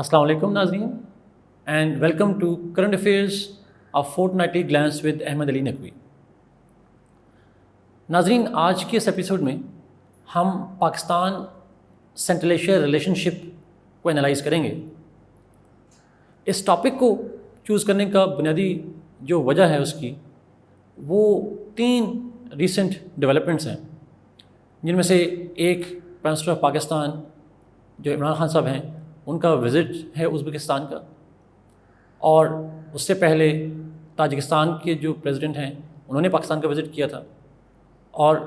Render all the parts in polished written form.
अस्सलाम वालेकुम नाज़रीन and welcome to current affairs a fortnightly glance with Ahmed Ali Naqvi. नाज़रीन, आज के इस एपिसोड में हम पाकिस्तान सेंट्रल एशिया रिलेशनशिप को एनालाइज करेंगे। इस टॉपिक को चूज़ करने का बुनियादी जो वजह है उसकी वो 3 रीसेंट डेवलपमेंट्स हैं, जिनमें से एक प्राइम मिनिस्टर ऑफ पाकिस्तान जो इमरान खान साहब हैं उनका विज़िट है उज़्बेकिस्तान का, और उससे पहले ताजिकिस्तान के जो प्रेसिडेंट हैं उन्होंने पाकिस्तान का विज़िट किया था, और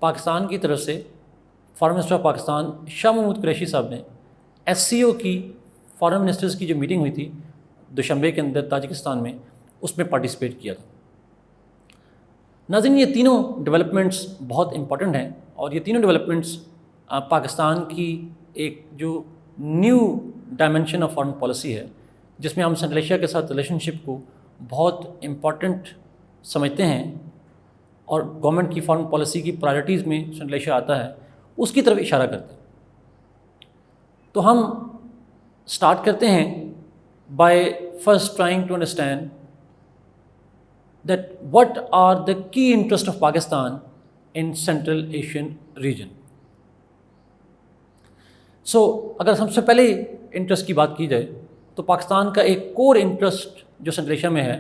पाकिस्तान की तरफ से foreign minister of Pakistan Shah Mahmood Qureshi sahab ने SCO की फॉरेन मिनिस्टर्स की जो मीटिंग हुई थी दुशंबे के अंदर ताजिकिस्तान में, उसमें पार्टिसिपेट किया था। नाज़रीन, ये तीनों डेवलपमेंट्स बहुत इंपॉर्टेंट हैं, और ये तीनों डेवलपमेंट्स पाकिस्तान की एक जो new dimension of foreign policy है, जिसमें हम सेंट्रल एशिया के साथ रिलेशनशिप को बहुत इम्पॉर्टेंट समझते हैं और गवर्नमेंट की फॉरेन पॉलिसी की प्रायोरिटीज़ में सेंट्रल एशिया आता है, उसकी तरफ इशारा करते हैं। तो हम स्टार्ट करते हैं by first trying to understand that what are the key interest of Pakistan in central Asian region. अगर सबसे पहले इंटरेस्ट की बात की जाए तो पाकिस्तान का एक कोर इंटरेस्ट जो सेंट्रल एशिया में है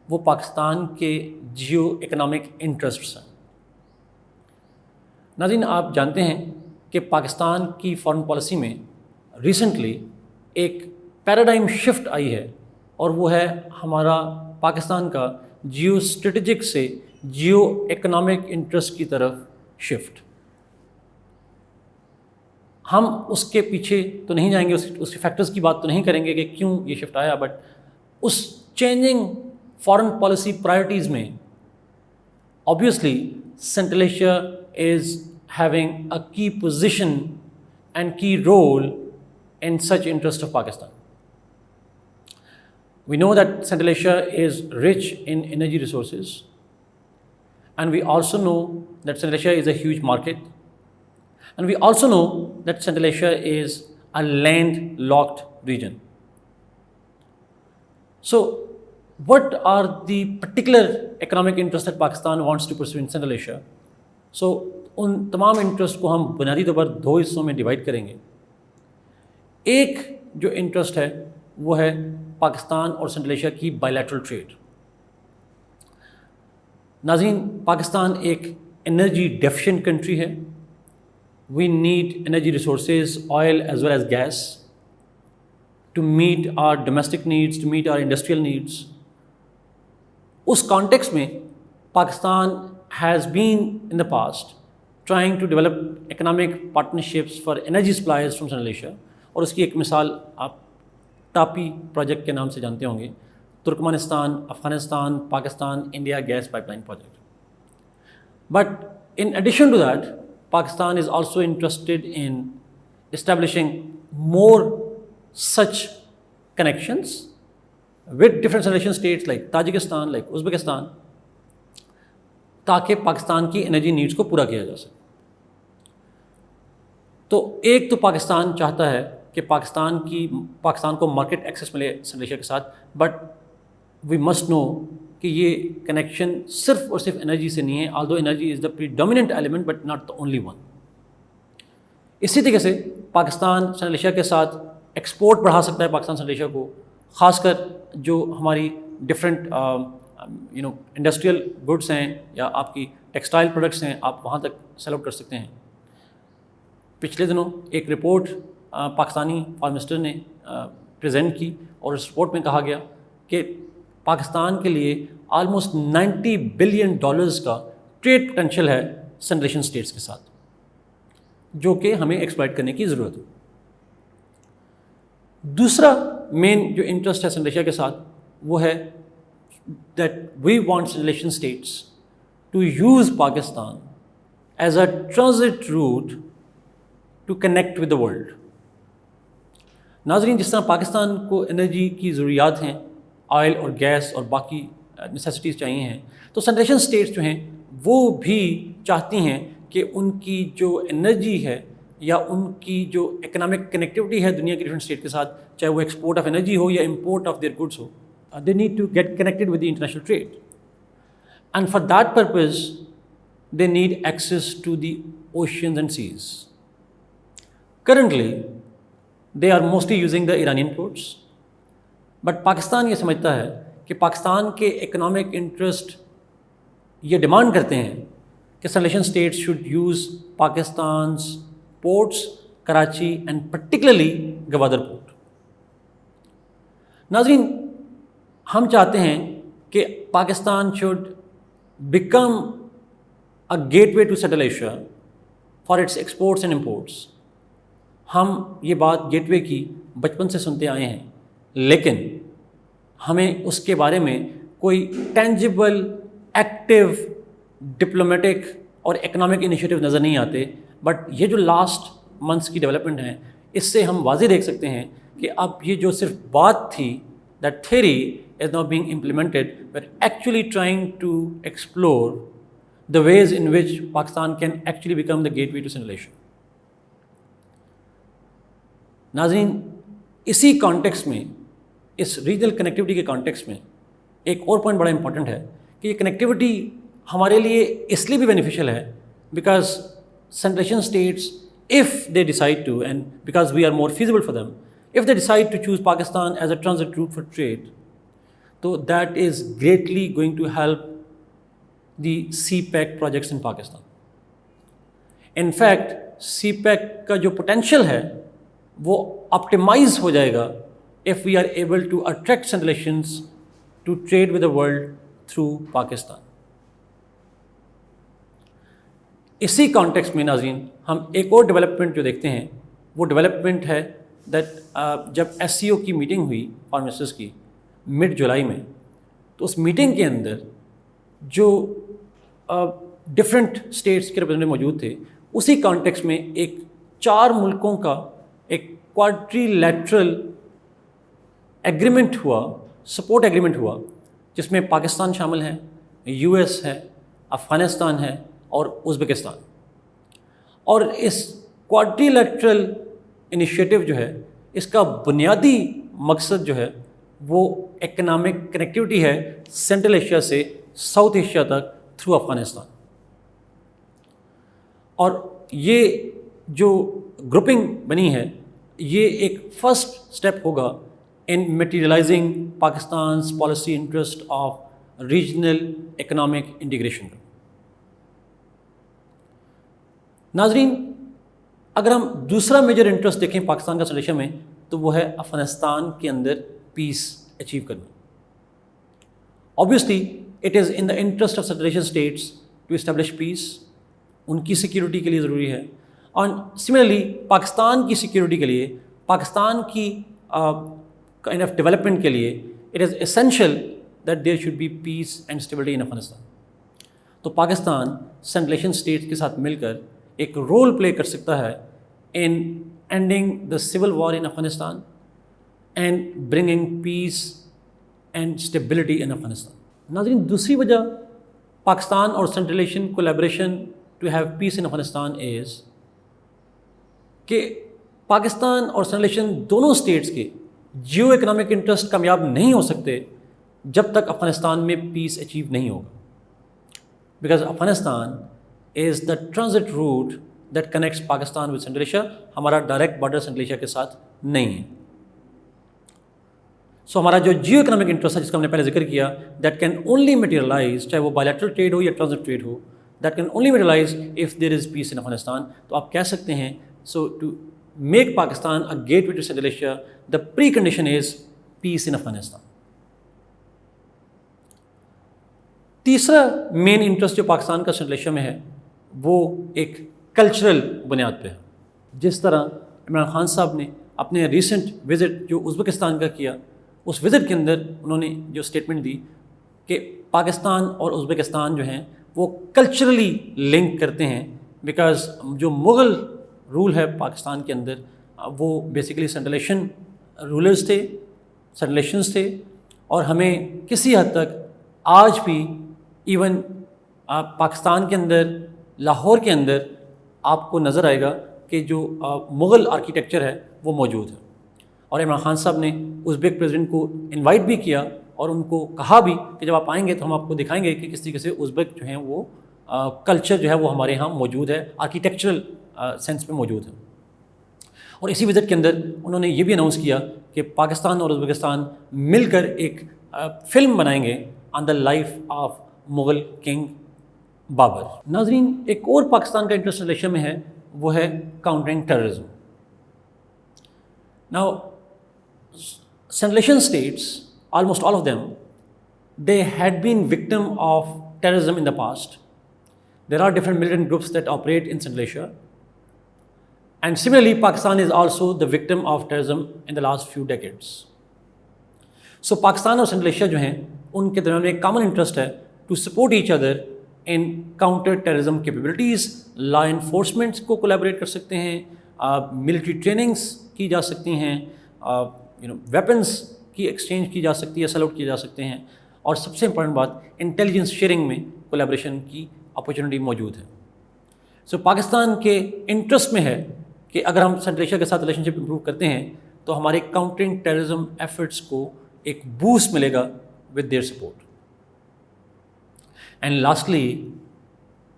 वो पाकिस्तान के जियो इकनॉमिक इंटरेस्ट्स हैं। नाज़रीन, आप जानते हैं कि पाकिस्तान की फॉरेन पॉलिसी में रिसेंटली एक पैराडाइम शिफ्ट आई है, और वो है हमारा पाकिस्तान का जियो स्ट्रेटेजिक से जियो इकनॉमिक इंटरेस्ट की तरफ शिफ्ट। हम उसके पीछे तो नहीं जाएंगे, उसके फैक्टर्स की बात तो नहीं करेंगे कि क्यों ये शिफ्ट आया, बट उस चेंजिंग फॉरेन पॉलिसी प्रायोरिटीज़ में obviously central Asia is having a की पोजीशन एंड की role in such interest of Pakistan. We know that Central Asia is rich in energy resources, and we also know that Central Asia is a huge market, and we also know that Central Asia is a landlocked region. So what are the particular economic interests that Pakistan wants to pursue in Central Asia? So उन तमाम interest को हम बुनियादी तौर पर 2 हिस्सों में divide करेंगे। एक जो इंटरेस्ट है वो है पाकिस्तान और सेंट्रल एशिया की बायलैटरल ट्रेड। नाज़रीन, पाकिस्तान एक एनर्जी डेफिशिएंट कंट्री है। We need energy resources, oil as well as gas, to meet our domestic needs, to meet our industrial needs. उस कॉन्टेक्स्ट में Pakistan has been in the past trying to develop economic partnerships for energy suppliers from central Asia, और उसकी एक मिसाल आप टापी project के नाम से जानते होंगे। Turkmenistan, Afghanistan, Pakistan, India gas pipeline project. But in addition to that, Pakistan is also interested in establishing more such connections with different relation states like Tajikistan, like Uzbekistan, ताकि पाकिस्तान की एनर्जी नीड्स को पूरा किया जा सके। तो एक तो पाकिस्तान चाहता है कि पाकिस्तान को मार्केट एक्सेस मिले सेंट्रल एशिया के साथ, बट वी मस्ट नो कि ये कनेक्शन सिर्फ और सिर्फ एनर्जी से नहीं है, although energy is the predominant element but not the only one. इसी तरीके से पाकिस्तान सेंट्रल एशिया के साथ एक्सपोर्ट बढ़ा सकता है पाकिस्तान सेंट्रल एशिया को, ख़ासकर जो हमारी डिफरेंट इंडस्ट्रियल गुड्स हैं या आपकी टेक्सटाइल प्रोडक्ट्स हैं, आप वहाँ तक सेल आउट कर सकते हैं। पिछले दिनों एक रिपोर्ट पाकिस्तानी फॉरेन मिनिस्टर ने प्रेजेंट की, और उस रिपोर्ट में कहा गया कि पाकिस्तान के लिए ऑलमोस्ट $90 बिलियन का ट्रेड पोटेंशियल है सेंट्रल एशियन स्टेट्स के साथ, जो कि हमें एक्सप्लॉइट करने की ज़रूरत है। दूसरा मेन जो इंटरेस्ट है सेंट्रल एशिया के साथ वो है that we want central Asian states to use Pakistan as a transit route to connect with the world. नाज़रीन, जिस तरह पाकिस्तान को एनर्जी की ज़रूरियात हैं, ऑयल और गैस और बाकी नेसेसिटीज़ चाहिए हैं, तो सेंट्रल एशियन स्टेट्स जो हैं वो भी चाहती हैं कि उनकी जो एनर्जी है या उनकी जो इकोनॉमिक कनेक्टिविटी है दुनिया के डिफरेंट स्टेट के साथ, चाहे वो एक्सपोर्ट ऑफ एनर्जी हो या इम्पोर्ट ऑफ देयर गुड्स हो, they need to get connected with the international trade, and for that purpose they need access to the oceans and seas. Currently, they are mostly using the Iranian ports, but Pakistan ये समझता है कि पाकिस्तान के economic interest ये demand करते हैं कि सलेशन states should use Pakistan's ports, Karachi and particularly Gwadar port. नाज़रीन, हम चाहते हैं कि Pakistan should become a gateway to Central Asia for its exports and imports। हम ये बात गेटवे की बचपन से सुनते आए हैं, लेकिन हमें उसके बारे में कोई टेंजिबल, एक्टिव, डिप्लोमेटिक और इकोनॉमिक इनिशिएटिव नज़र नहीं आते। बट ये जो लास्ट मंथ्स की डेवलपमेंट है, इससे हम वाज़े देख सकते हैं कि अब ये जो सिर्फ बात थी, that theory is now being implemented, we are actually trying to explore the ways in which Pakistan can actually become the gateway to Central Asia। नाज़रीन, इसी कॉन्टेक्स्ट में, इस रीजनल कनेक्टिविटी के कॉन्टेक्स्ट में एक और पॉइंट बड़ा इंपॉर्टेंट है कि ये कनेक्टिविटी हमारे लिए इसलिए भी बेनिफिशियल है because Central Asian states, if they decide to, and because we are more feasible for them, if they decide to choose Pakistan as a transit route for trade, so that is greatly going to help the CPEC projects in Pakistan। In fact, CPEC का जो potential है वो optimize हो जाएगा if we are able to attract Central Asians to trade with the world through Pakistan। इसी context में नाज़रीन, हम एक और डेवलपमेंट जो देखते हैं, वो डेवलपमेंट है दैट जब SCO की मीटिंग हुई फॉरेन मिनिस्टर्स की मिड जुलाई में, तो उस मीटिंग के अंदर जो डिफरेंट स्टेट्स के रिप्रेजेंटेटिव मौजूद थे, उसी कॉन्टेक्स्ट में एक 4 मुल्कों का एक क्वाड्रिलैटरल एग्रीमेंट हुआ, सपोर्ट एग्रीमेंट हुआ, जिसमें पाकिस्तान शामिल है, US है, अफ़गानिस्तान है और उज़्बेकिस्तान। और इस क्वाड्रिलैटरल इनिशिएटिव जो है, इसका बुनियादी मकसद जो है वो इकोनॉमिक कनेक्टिविटी है सेंट्रल एशिया से साउथ एशिया तक थ्रू अफ़गानिस्तान। और ये जो ग्रुपिंग बनी है, ये एक फर्स्ट स्टेप होगा in materialising Pakistan policy interest of regional economic integration. नाजरीन, अगर हम दूसरा मेजर इंटरेस्ट देखें पाकिस्तान का सलेशन में, तो वो है अफ़गानिस्तान के अंदर पीस अचीव करना। Obviously it is in the interest of Central Asian states to establish peace, उनकी सिक्योरिटी के लिए ज़रूरी है। और सिमिलरली पाकिस्तान की सिक्योरिटी के लिए, पाकिस्तान की काइंड ऑफ डेवलपमेंट के लिए, it is essential that there should be peace and stability in Afghanistan. तो पाकिस्तान Central Asian स्टेट्स के साथ मिलकर एक रोल प्ले कर सकता है in ending the civil war in Afghanistan and bringing peace and stability in Afghanistan. नाज़रीन, दूसरी वजह पाकिस्तान और Central Asian collaboration to have peace in Afghanistan is कि पाकिस्तान और Central Asian दोनों स्टेट्स के जियो इकनॉमिक इंटरेस्ट कामयाब नहीं हो सकते जब तक अफगानिस्तान में पीस अचीव नहीं होगा, because Afghanistan is the transit route that connects Pakistan with Central Asia। हमारा डायरेक्ट बॉर्डर Central Asia के साथ नहीं है। सो हमारा जो जियो इकनॉमिक इंटरेस्ट है, जिसका हमने पहले जिक्र किया, दैट कैन ओनली मटेरियलाइज, चाहे वो बायलैटरल ट्रेड हो या ट्रांजिट ट्रेड हो, that can only materialise if there is peace in Afghanistan. तो आप कह सकते हैं, so to make Pakistan a gateway to Central Asia, the precondition is peace in Afghanistan. तीसरा मेन इंटरेस्ट जो पाकिस्तान का Central Asia में है, वो एक कल्चरल बुनियाद पे है। जिस तरह इमरान खान साहब ने अपने रिसेंट विज़िट जो उज़्बेकिस्तान का किया, उस विज़िट के अंदर उन्होंने जो स्टेटमेंट दी कि पाकिस्तान और उज़्बेकिस्तान जो हैं वो कल्चरली लिंक करते हैं, बिकॉज़ जो मुग़ल रूल है पाकिस्तान के अंदर, वो बेसिकली Central Asian रूलर्स थे, Central Asians थे। और हमें किसी हद तक आज भी इवन पाकिस्तान के अंदर, लाहौर के अंदर आपको नज़र आएगा कि जो मुग़ल आर्किटेक्चर है वो मौजूद है। और इमरान खान साहब ने उज़्बेक प्रेसिडेंट को इनवाइट भी किया और उनको कहा भी कि जब आप आएंगे तो हम आपको दिखाएंगे कि किस तरीके से उज़्बेक जो हैं वो कल्चर जो है वो हमारे यहाँ मौजूद है, आर्किटेक्चरल सेंस में मौजूद है। और इसी विज़िट के अंदर उन्होंने ये भी अनाउंस किया कि पाकिस्तान और उज़्बेकिस्तान मिलकर एक फ़िल्म बनाएंगे on the life of Mughal king Babur. नाज़रीन, एक और पाकिस्तान का इंटरनेशनल रिलेशन में है, वो है countering terrorism. Now Central Asian states, almost all of them, they had been victim of terrorism in the past. There are different militant groups that operate in Central Asia. And similarly, Pakistan is also the victim of terrorism in the last few decades. So Pakistan और Central Asia जो हैं उनके दरमियान में एक common interest है to support each other in counter terrorism capabilities. Law enforcement को collaborate कर सकते हैं, military trainings की जा सकती हैं, वेपन्स की एक्सचेंज की जा सकती है, सैल्यूट किए जा सकते हैं, और सबसे इंपॉर्टेंट बात इंटेलिजेंस शेयरिंग में कोलैबोरेशन की अपॉर्चुनिटी मौजूद है। सो पाकिस्तान के इंटरेस्ट में है कि अगर हम सेंट्रल एशिया के साथ रिलेशनशिप इंप्रूव करते हैं तो हमारे काउंटरिंग टेररिज्म एफर्ट्स को एक बूस्ट मिलेगा with their support. And lastly,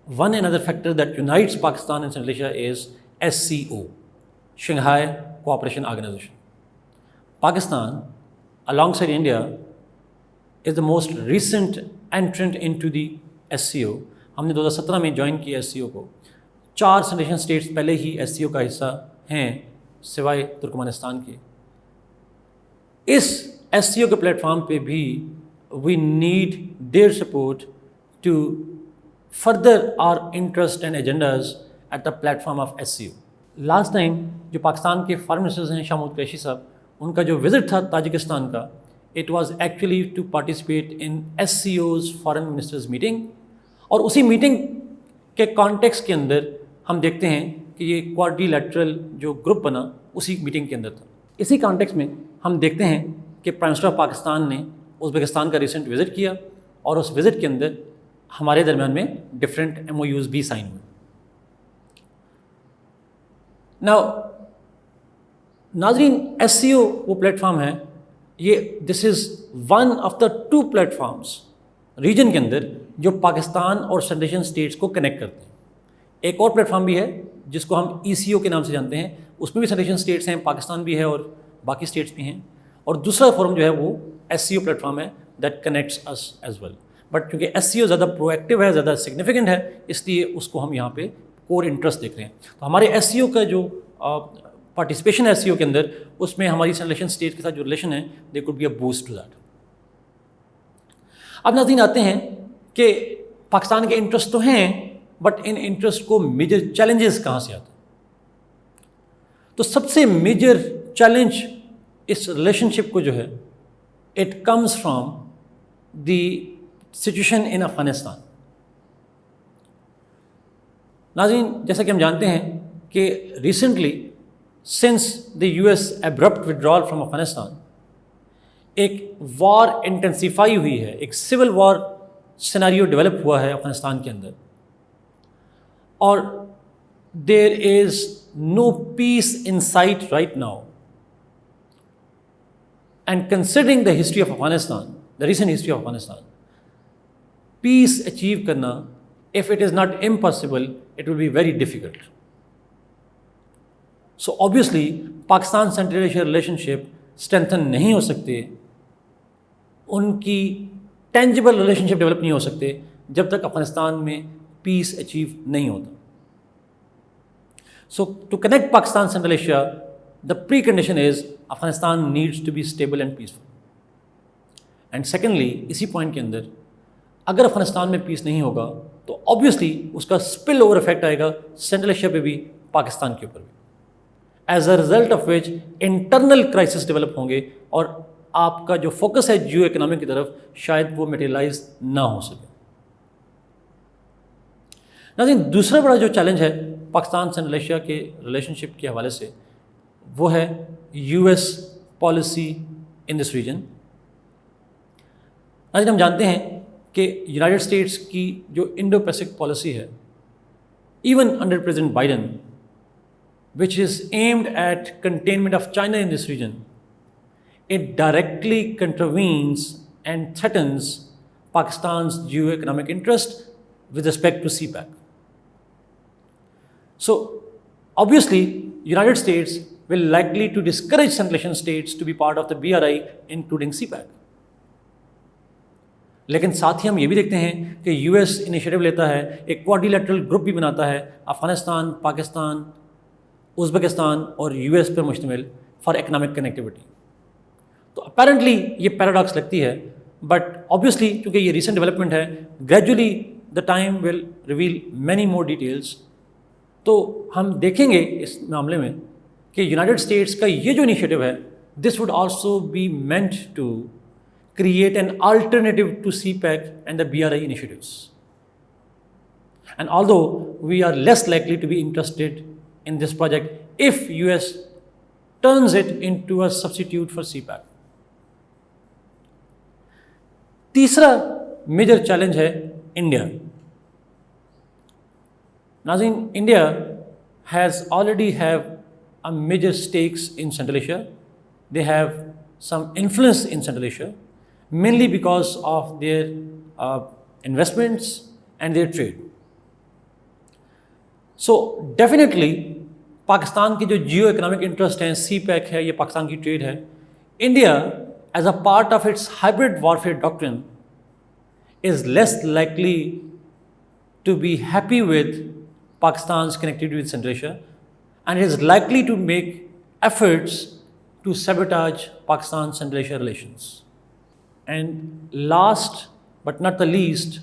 one another factor that unites Pakistan and Central Asia is SCO, Shanghai Cooperation Organisation. Pakistan, alongside India, is the most recent entrant into the SCO. हमने 2017 में join किया SCO को। 4 central Asian states पहले ही SCO का हिस्सा हैं सिवाय Turkmenistan के। इस SCO के प्लेटफॉर्म पे भी we need their support to further our interest and agendas at the platform of SCO। Last time जो पाकिस्तान के फॉरेन मिनिस्टर्स हैं शाह महमूद कुरैशी साहब, उनका जो विज़िट था ताजिकिस्तान का, it was actually to participate in SCO's foreign ministers meeting. और उसी मीटिंग के कॉन्टेक्स्ट के अंदर हम देखते हैं कि ये क्वाड्रिलैटरल जो ग्रुप बना उसी मीटिंग के अंदर था। इसी कॉन्टेक्स्ट में हम देखते हैं कि प्राइम मिनिस्टर ऑफ पाकिस्तान ने उज़्बेकिस्तान का रिसेंट विज़िट किया और उस विज़िट के अंदर हमारे दरमियान में डिफरेंट MOUs भी साइन हुए। नाउ नाज़रीन, SCO वो प्लेटफॉर्म है, ये this is one of the 2 platforms region के अंदर जो पाकिस्तान और सेंट्रल एशियन स्टेट्स को कनेक्ट करते हैं। एक और प्लेटफॉर्म भी है जिसको हम ECO के नाम से जानते हैं, उसमें भी सेंट्रल एशियन स्टेट्स हैं, पाकिस्तान भी है और बाकी स्टेट्स भी हैं। और दूसरा फोरम जो है वो SCO प्लेटफॉर्म है that connects us as well. But क्योंकि SCO ज़्यादा प्रोएक्टिव है, ज़्यादा सिग्निफिकेंट है, इसलिए उसको हम यहाँ पे कोर इंटरेस्ट देख रहे हैं। तो हमारे SCO का जो पार्टिसिपेशन है SCO के अंदर, उसमें हमारी सेंट्रल एशियन स्टेट के साथ जो रिलेशन है they could be a boost to that. अब नाज़रीन आते हैं कि पाकिस्तान के इंटरेस्ट तो हैं, बट इन इंटरेस्ट को मेजर चैलेंजेस कहाँ से आते हैं? तो सबसे मेजर चैलेंज इस रिलेशनशिप को जो है, it comes from the situation in Afghanistan. नाज़रीन, जैसा कि हम जानते हैं कि recently since the US abrupt withdrawal from Afghanistan, एक वॉर इंटेंसिफाई हुई है, एक सिविल वॉर सिनेरियो डेवलप हुआ है अफगानिस्तान के अंदर, और there is no peace in sight right now. And considering the history of Afghanistan, the recent history of Afghanistan, peace achieve करना, if it is not impossible, it will be very difficult. So obviously Pakistan central Asia relationship strengthen नहीं हो सकते, उनकी tangible relationship develop नहीं हो सकते जब तक अफगानिस्तान में पीस अचीव नहीं होता। So to connect Pakistan central Asia, the precondition is Afghanistan needs to be stable and peaceful. And secondly, इसी पॉइंट के अंदर अगर अफगानिस्तान में पीस नहीं होगा तो ऑब्वियसली उसका स्पिल ओवर इफेक्ट आएगा सेंट्रल एशिया पे भी, पाकिस्तान के ऊपर भी, as a result of which internal crisis develop होंगे और आपका जो फोकस है जियो इकोनॉमी की तरफ शायद वो मटेरियलाइज ना हो सके। नाज़रीन, दूसरा बड़ा जो चैलेंज है पाकिस्तान सेंट्रल एशिया के रिलेशनशिप के हवाले से, वो है US policy in this region. नाज़रीन, हम जानते हैं कि यूनाइटेड स्टेट्स की जो इंडो पैसिफिक पॉलिसी है, even under president Biden, which is aimed at containment of China in this region, it directly contravenes and threatens Pakistan's geo-economic interest with respect to CPEC. So obviously, United States will likely to discourage Central Asian states to be part of the BRI, including CPEC. लेकिन साथ ही हम ये भी देखते हैं कि US initiative लेता है, एक क्वाड्रिलेटरल ग्रुप भी बनाता है अफगानिस्तान, पाकिस्तान, उज़्बेकिस्तान और यूएस पर मुश्तमिल फॉर इकोनॉमिक कनेक्टिविटी। तो अपेरेंटली ये पैराडॉक्स लगती है, बट ऑब्वियसली क्योंकि ये रिसेंट डेवलपमेंट है, gradually the time will reveal many more details. तो हम देखेंगे इस मामले में कि यूनाइटेड स्टेट्स का ये जो इनिशिएटिव है, this would also be meant to create an alternative to CPEC and the BRI initiatives. And although we are less likely to be interested in this project if US turns it into a substitute for CPEC. तीसरा major challenge है India. नाज़रीन, India has already have a major stakes in Central Asia. They have some influence in Central Asia, mainly because of their investments and their trade. So definitely Pakistan की जो geo economic interest हैं, CPEC है, ये पाकिस्तान की trade है, India as a part of its hybrid warfare doctrine is less likely to be happy with Pakistan's connectivity with Central Asia, and is likely to make efforts to sabotage Pakistan's Central Asia relations. And last but not the least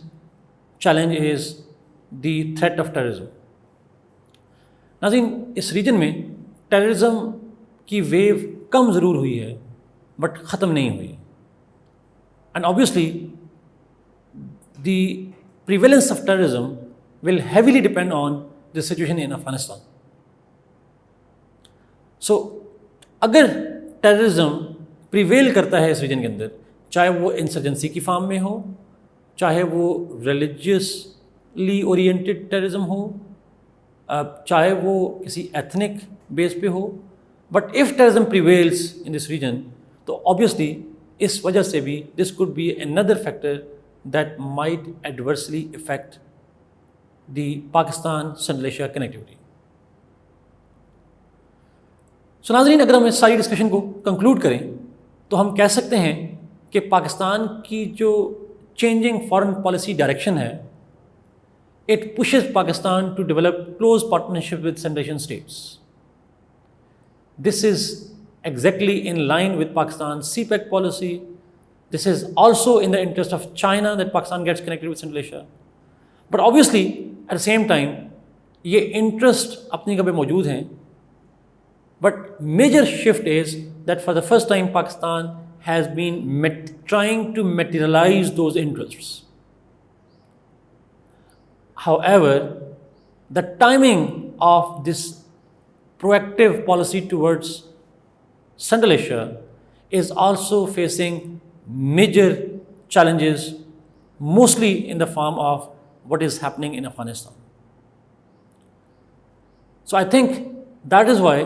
challenge is the threat of terrorism. नाज़रीन, इस reason में terrorism की wave कम ज़रूर हुई है but ख़त्म नहीं हुई, and obviously the prevalence of terrorism will heavily depend on the situation in Afghanistan. So, अगर टेररिज्म प्रिवेल करता है इस रीजन के अंदर, चाहे वो इंसर्जेंसी की फॉर्म में हो, चाहे वो रिलीजियसली ओरिएंटेड टेररिज्म हो, चाहे वो किसी एथनिक बेस पे हो, but if terrorism prevails in this region, तो ऑब्वियसली इस वजह से भी this could be another factor that might adversely affect the Pakistan-Central Asia connectivity. So नाज़रीन, अगर हम इस सारी डिस्कशन को कंक्लूड करें तो हम कह सकते हैं कि पाकिस्तान की जो चेंजिंग फॉरेन पॉलिसी डायरेक्शन है, it pushes Pakistan to develop close partnership with Central Asian states. This is exactly in line with Pakistan's CPEC policy. This is also in the interest of China that Pakistan gets connected with Central Asia. But obviously, at the same time, ये interest अपनी जगह पे मौजूद हैं. But major shift is that for the first time, Pakistan has been trying to materialize those interests. However, the timing of this proactive policy towards Central Asia is also facing major challenges, mostly in the form of what is happening in Afghanistan. So I think that is why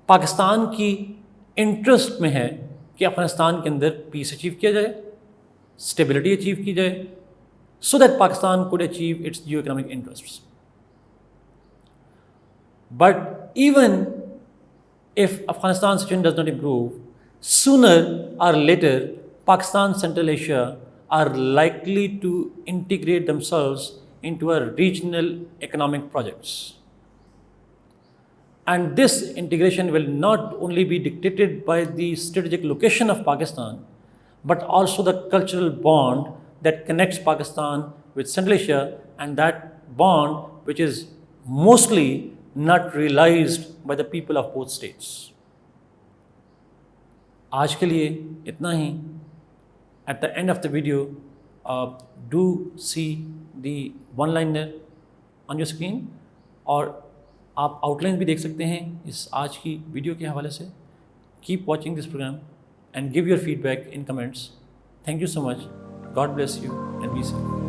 Pakistan की interest में है कि अफगानिस्तान के अंदर peace achieve किया जाए, stability achieve की जाए, so that Pakistan could achieve its geo-economic interests. But even if Afghanistan's situation does not improve, sooner or later, Pakistan, Central Asia are likely to integrate themselves into a regional economic projects. And this integration will not only be dictated by the strategic location of Pakistan, but also the cultural bond that connects Pakistan with Central Asia, and that bond which is mostly not realized by the people of both states. आज के लिए इतना ही. At the end of the video, do see the one-liner on your screen, और आप outline भी देख सकते हैं इस आज की वीडियो के हवाले से. Keep watching this program and give your feedback in comments. Thank you so much. God bless you and be safe.